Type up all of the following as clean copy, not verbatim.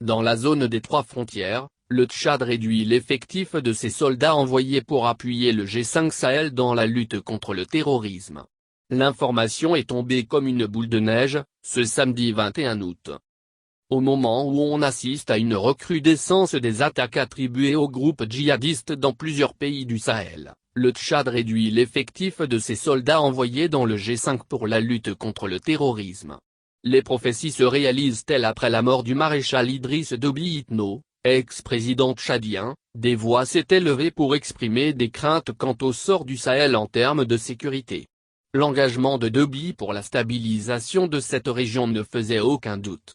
Dans la zone des 3 frontières, le Tchad réduit l'effectif de ses soldats envoyés pour appuyer le G5 Sahel dans la lutte contre le terrorisme. L'information est tombée comme une boule de neige, ce samedi 21 août. Au moment où on assiste à une recrudescence des attaques attribuées aux groupes djihadistes dans plusieurs pays du Sahel, le Tchad réduit l'effectif de ses soldats envoyés dans le G5 pour la lutte contre le terrorisme. Les prophéties se réalisent-elles après la mort du maréchal Idriss Déby Itno, ex-président tchadien? Des voix s'étaient levées pour exprimer des craintes quant au sort du Sahel en termes de sécurité. L'engagement de Déby pour la stabilisation de cette région ne faisait aucun doute.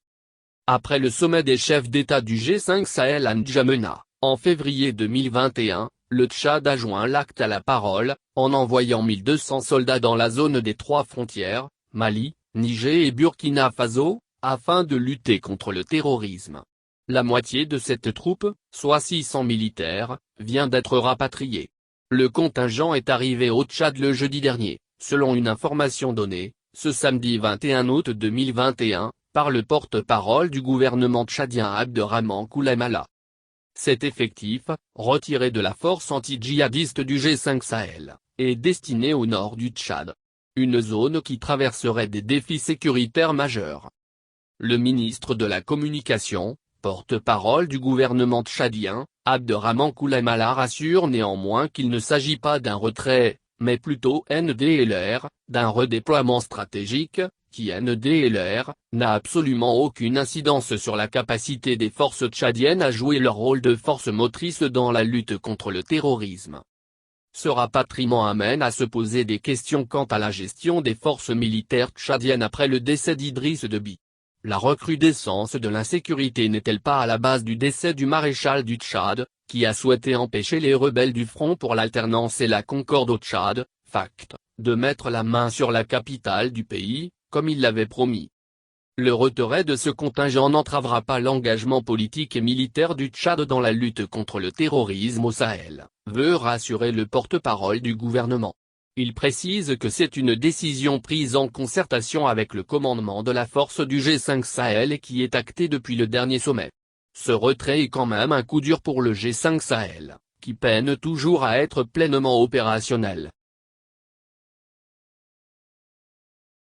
Après le sommet des chefs d'État du G5 Sahel à N'Djamena, en février 2021, le Tchad a joint l'acte à la parole, en envoyant 1200 soldats dans la zone des 3 frontières, Mali, Niger et Burkina Faso, afin de lutter contre le terrorisme. La moitié de cette troupe, soit 600 militaires, vient d'être rapatriée. Le contingent est arrivé au Tchad le jeudi dernier, selon une information donnée, ce samedi 21 août 2021, par le porte-parole du gouvernement tchadien Abderrahmane Koulamala. Cet effectif, retiré de la force anti-djihadiste du G5 Sahel, est destiné au nord du Tchad. Une zone qui traverserait des défis sécuritaires majeurs. Le ministre de la Communication, porte-parole du gouvernement tchadien, Abderrahmane Koulamala rassure néanmoins qu'il ne s'agit pas d'un retrait, mais plutôt NDLR, d'un redéploiement stratégique, qui NDLR, n'a absolument aucune incidence sur la capacité des forces tchadiennes à jouer leur rôle de force motrice dans la lutte contre le terrorisme. Ce rapatriement amène à se poser des questions quant à la gestion des forces militaires tchadiennes après le décès d'Idriss Déby. La recrudescence de l'insécurité n'est-elle pas à la base du décès du maréchal du Tchad, qui a souhaité empêcher les rebelles du Front pour l'alternance et la concorde au Tchad, FACT, de mettre la main sur la capitale du pays, comme il l'avait promis? Le retrait de ce contingent n'entravera pas l'engagement politique et militaire du Tchad dans la lutte contre le terrorisme au Sahel, veut rassurer le porte-parole du gouvernement. Il précise que c'est une décision prise en concertation avec le commandement de la force du G5 Sahel et qui est actée depuis le dernier sommet. Ce retrait est quand même un coup dur pour le G5 Sahel, qui peine toujours à être pleinement opérationnel.